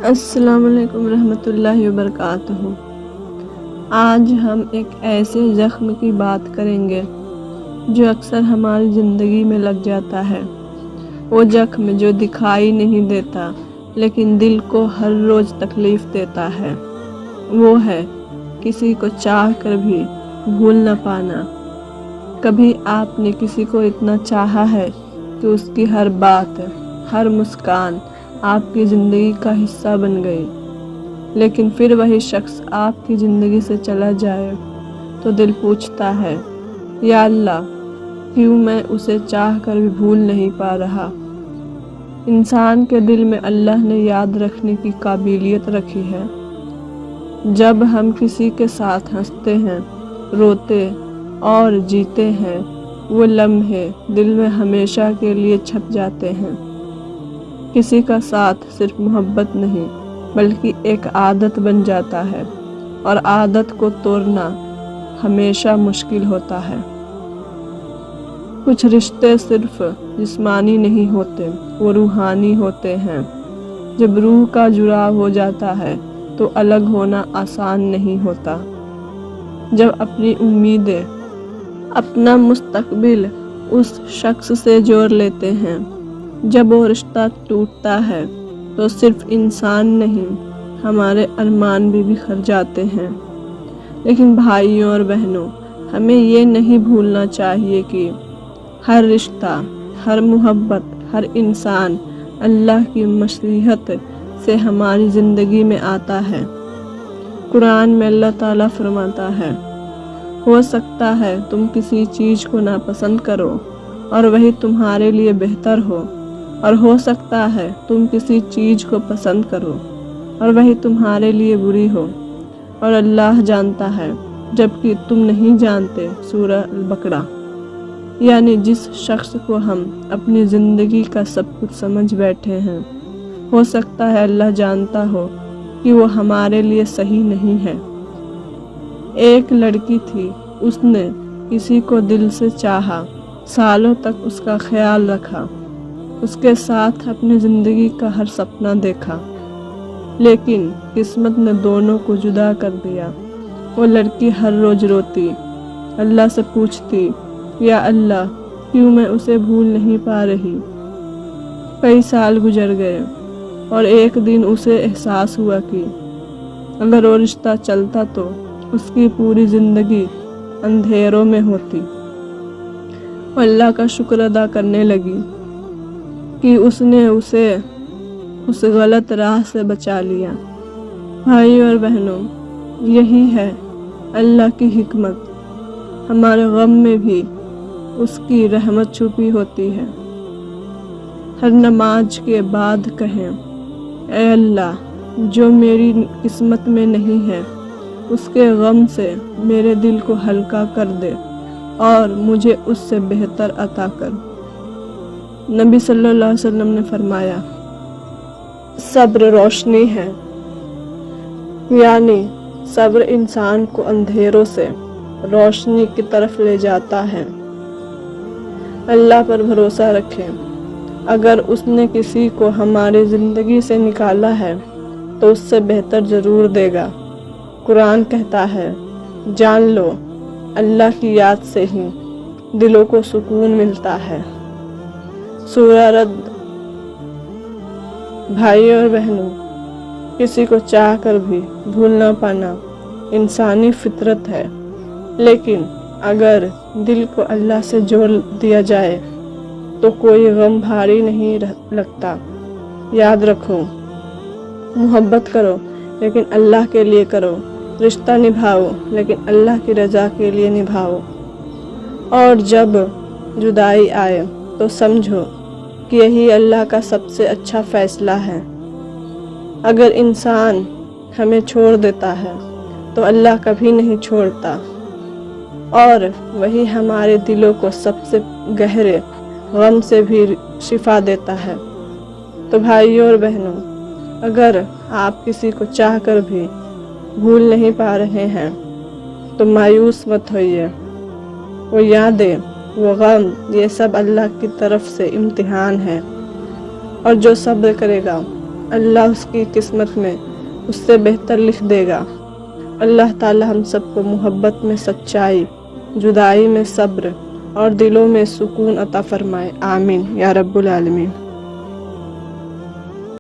السلام علیکم ورحمۃ اللہ وبرکاتہ۔ آج ہم ایک ایسے زخم کی بات کریں گے جو اکثر ہماری زندگی میں لگ جاتا ہے۔ وہ زخم جو دکھائی نہیں دیتا لیکن دل کو ہر روز تکلیف دیتا ہے۔ وہ ہے کسی کو چاہ کر بھی بھول نہ پانا۔ کبھی آپ نے کسی کو اتنا چاہا ہے کہ اس کی ہر بات، ہر مسکان آپ کی زندگی کا حصہ بن گئی، لیکن پھر وہی شخص آپ کی زندگی سے چلا جائے تو دل پوچھتا ہے، یا اللہ، کیوں میں اسے چاہ کر بھی بھول نہیں پا رہا۔ انسان کے دل میں اللہ نے یاد رکھنے کی قابلیت رکھی ہے۔ جب ہم کسی کے ساتھ ہنستے ہیں، روتے اور جیتے ہیں، وہ لمحے دل میں ہمیشہ کے لیے چھپ جاتے ہیں۔ کسی کا ساتھ صرف محبت نہیں بلکہ ایک عادت بن جاتا ہے، اور عادت کو توڑنا ہمیشہ مشکل ہوتا ہے۔ کچھ رشتے صرف جسمانی نہیں ہوتے، وہ روحانی ہوتے ہیں۔ جب روح کا جڑاؤ ہو جاتا ہے تو الگ ہونا آسان نہیں ہوتا۔ جب اپنی امیدیں، اپنا مستقبل اس شخص سے جوڑ لیتے ہیں، جب وہ رشتہ ٹوٹتا ہے تو صرف انسان نہیں، ہمارے ارمان بھی بکھر جاتے ہیں۔ لیکن بھائیوں اور بہنوں، ہمیں یہ نہیں بھولنا چاہیے کہ ہر رشتہ، ہر محبت، ہر انسان اللہ کی مشیت سے ہماری زندگی میں آتا ہے۔ قرآن میں اللہ تعالیٰ فرماتا ہے، ہو سکتا ہے تم کسی چیز کو ناپسند کرو اور وہی تمہارے لیے بہتر ہو، اور ہو سکتا ہے تم کسی چیز کو پسند کرو اور وہی تمہارے لیے بری ہو، اور اللہ جانتا ہے جبکہ تم نہیں جانتے۔ سورہ البقرہ۔ یعنی جس شخص کو ہم اپنی زندگی کا سب کچھ سمجھ بیٹھے ہیں، ہو سکتا ہے اللہ جانتا ہو کہ وہ ہمارے لیے صحیح نہیں ہے۔ ایک لڑکی تھی، اس نے کسی کو دل سے چاہا، سالوں تک اس کا خیال رکھا، اس کے ساتھ اپنی زندگی کا ہر سپنا دیکھا، لیکن قسمت نے دونوں کو جدا کر دیا۔ وہ لڑکی ہر روز روتی، اللہ سے پوچھتی، یا اللہ، کیوں میں اسے بھول نہیں پا رہی۔ کئی سال گزر گئے اور ایک دن اسے احساس ہوا کہ اگر وہ رشتہ چلتا تو اس کی پوری زندگی اندھیروں میں ہوتی۔ وہ اللہ کا شکر ادا کرنے لگی کہ اس نے اسے اس غلط راہ سے بچا لیا۔ بھائیوں اور بہنوں، یہی ہے اللہ کی حکمت۔ ہمارے غم میں بھی اس کی رحمت چھپی ہوتی ہے۔ ہر نماز کے بعد کہیں، اے اللہ، جو میری قسمت میں نہیں ہے اس کے غم سے میرے دل کو ہلکا کر دے اور مجھے اس سے بہتر عطا کر۔ نبی صلی اللہ علیہ وسلم نے فرمایا، صبر روشنی ہے، یعنی صبر انسان کو اندھیروں سے روشنی کی طرف لے جاتا ہے۔ اللہ پر بھروسہ رکھیں، اگر اس نے کسی کو ہماری زندگی سے نکالا ہے تو اس سے بہتر ضرور دے گا۔ قرآن کہتا ہے، جان لو، اللہ کی یاد سے ہی دلوں کو سکون ملتا ہے۔ سورہ رد۔ بھائیوں اور بہنوں، کسی کو چاہ کر بھی بھول نہ پانا انسانی فطرت ہے، لیکن اگر دل کو اللہ سے جوڑ دیا جائے تو کوئی غم بھاری نہیں لگتا۔ یاد رکھو، محبت کرو لیکن اللہ کے لیے کرو، رشتہ نبھاؤ لیکن اللہ کی رضا کے لیے نبھاؤ، اور جب جدائی آئے تو سمجھو کہ یہی اللہ کا سب سے اچھا فیصلہ ہے۔ اگر انسان ہمیں چھوڑ دیتا ہے تو اللہ کبھی نہیں چھوڑتا، اور وہی ہمارے دلوں کو سب سے گہرے غم سے بھی شفا دیتا ہے۔ تو بھائیوں اور بہنوں، اگر آپ کسی کو چاہ کر بھی بھول نہیں پا رہے ہیں تو مایوس مت ہوئیے۔ وہ یادیں، وہ غم، یہ سب اللہ کی طرف سے امتحان ہے، اور جو صبر کرے گا اللہ اس کی قسمت میں اس سے بہتر لکھ دے گا۔ اللہ تعالی ہم سب کو محبت میں سچائی، جدائی میں صبر اور دلوں میں سکون عطا فرمائے، آمین یا رب العالمین۔